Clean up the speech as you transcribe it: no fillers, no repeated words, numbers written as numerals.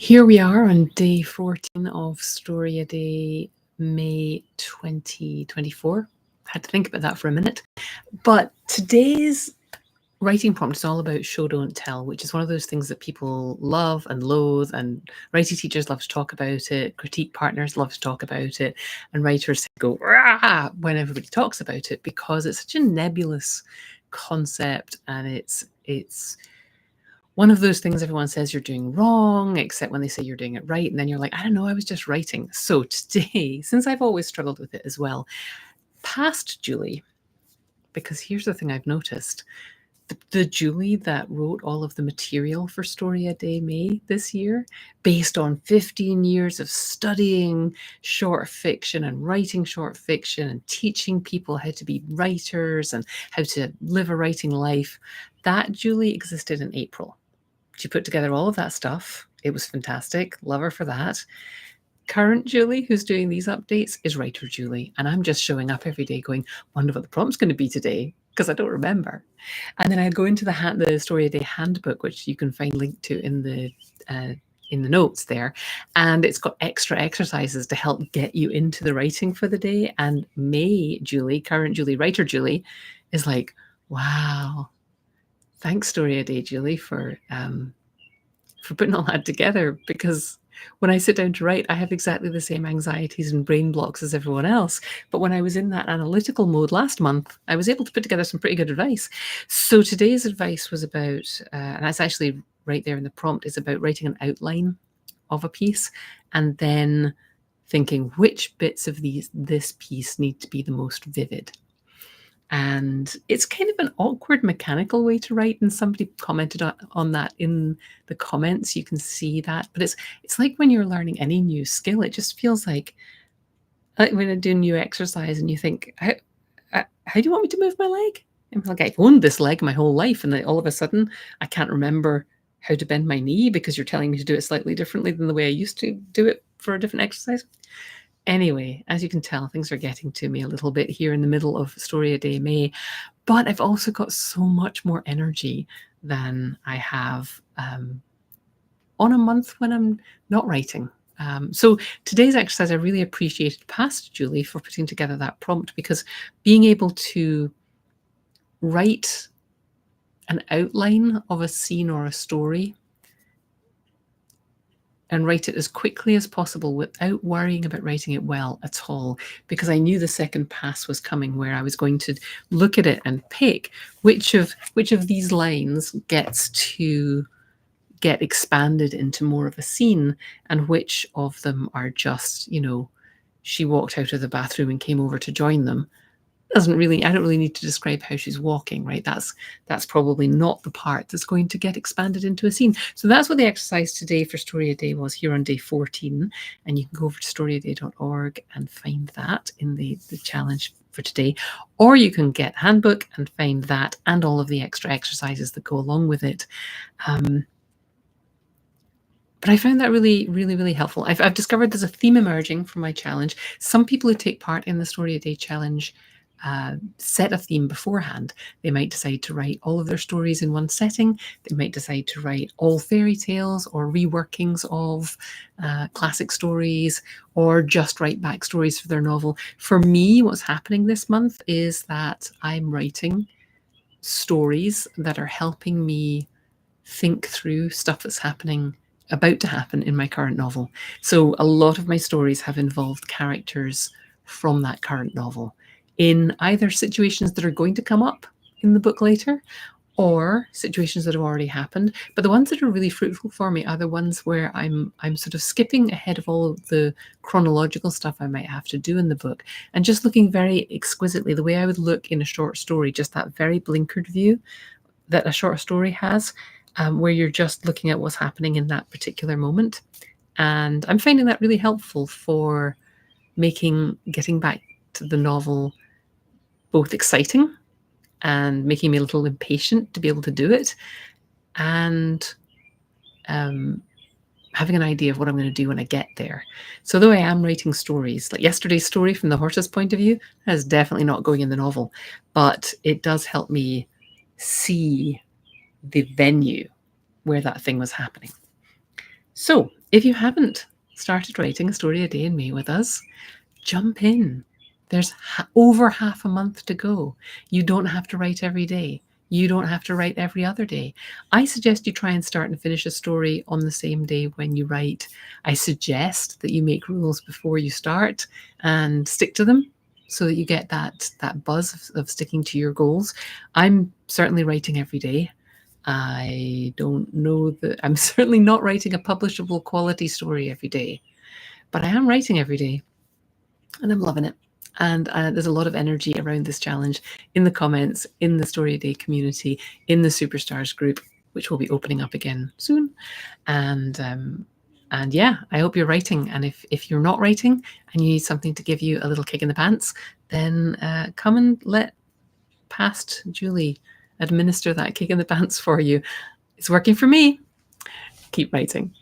Here we are on day 14 of Story a Day, May 2024. Had to think about that for a minute. But today's writing prompt is all about show, don't tell, which is one of those things that people love and loathe, and writing teachers love to talk about it, critique partners love to talk about it, and writers go rah when everybody talks about it because it's such a nebulous concept, and it's one of those things everyone says you're doing wrong, except when they say you're doing it right. And then you're like, I don't know, I was just writing. So today, since I've always struggled with it as well, past Julie, because here's the thing I've noticed. The Julie that wrote all of the material for Story a Day May this year, based on 15 years of studying short fiction and writing short fiction and teaching people how to be writers and how to live a writing life, that Julie existed in April. She put together all of that stuff. It was fantastic. Love her for that. Current Julie, who's doing these updates, is writer Julie. And I'm just showing up every day going, wonder what the prompt's going to be today, because I don't remember. And then I go into the Story a Day handbook, which you can find linked to in the notes there. And it's got extra exercises to help get you into the writing for the day. And May Julie, current Julie, writer Julie, is like, wow. Thanks, Story a Day, Julie, for putting all that together, because when I sit down to write, I have exactly the same anxieties and brain blocks as everyone else. But when I was in that analytical mode last month, I was able to put together some pretty good advice. So today's advice was about, and that's actually right there in the prompt, is about writing an outline of a piece and then thinking which bits of this piece need to be the most vivid. And it's kind of an awkward mechanical way to write, and somebody commented on that in the comments. You can see that, but it's like when you're learning any new skill, it just feels like when I do a new exercise and you think, how do you want me to move my leg? I'm like, I've owned this leg my whole life, and then all of a sudden I can't remember how to bend my knee because you're telling me to do it slightly differently than the way I used to do it for a different exercise. Anyway, as you can tell, things are getting to me a little bit here in the middle of Story a Day May, but I've also got so much more energy than I have on a month when I'm not writing. So today's exercise, I really appreciated past Julie for putting together that prompt, because being able to write an outline of a scene or a story and write it as quickly as possible without worrying about writing it well at all, because I knew the second pass was coming, where I was going to look at it and pick which of these lines gets to get expanded into more of a scene, and which of them are just, she walked out of the bathroom and came over to join them. I don't really need to describe how she's walking, right? That's probably not the part that's going to get expanded into a scene. So that's what the exercise today for Story a Day was, here on day 14. And you can go over to storyaday.org and find that in the challenge for today. Or you can get handbook and find that and all of the extra exercises that go along with it. But I found that really, really, really helpful. I've discovered there's a theme emerging from my challenge. Some people who take part in the Story a Day challenge set a theme beforehand. They might decide to write all of their stories in one setting. They might decide to write all fairy tales or reworkings of classic stories, or just write backstories for their novel. For me, what's happening this month is that I'm writing stories that are helping me think through stuff that's about to happen in my current novel. So a lot of my stories have involved characters from that current novel, in either situations that are going to come up in the book later, or situations that have already happened. But the ones that are really fruitful for me are the ones where I'm sort of skipping ahead of all of the chronological stuff I might have to do in the book, and just looking very exquisitely the way I would look in a short story, just that very blinkered view that a short story has, where you're just looking at what's happening in that particular moment. And I'm finding that really helpful for getting back to the novel both exciting and making me a little impatient to be able to do it, and having an idea of what I'm going to do when I get there. So though I am writing stories, like yesterday's story from the horse's point of view, that is definitely not going in the novel, but it does help me see the venue where that thing was happening. So If you haven't started writing a story a day in May with us, jump in. There's over half a month to go. You don't have to write every day. You don't have to write every other day. I suggest you try and start and finish a story on the same day when you write. I suggest that you make rules before you start and stick to them so that you get that buzz of sticking to your goals. I'm certainly writing every day. I don't know that I'm certainly not writing a publishable quality story every day, but I am writing every day and I'm loving it. And there's a lot of energy around this challenge in the comments, in the Story a Day community, in the Superstars group, which will be opening up again soon. And yeah, I hope you're writing. And if you're not writing and you need something to give you a little kick in the pants, then come and let past Julie administer that kick in the pants for you. It's working for me. Keep writing.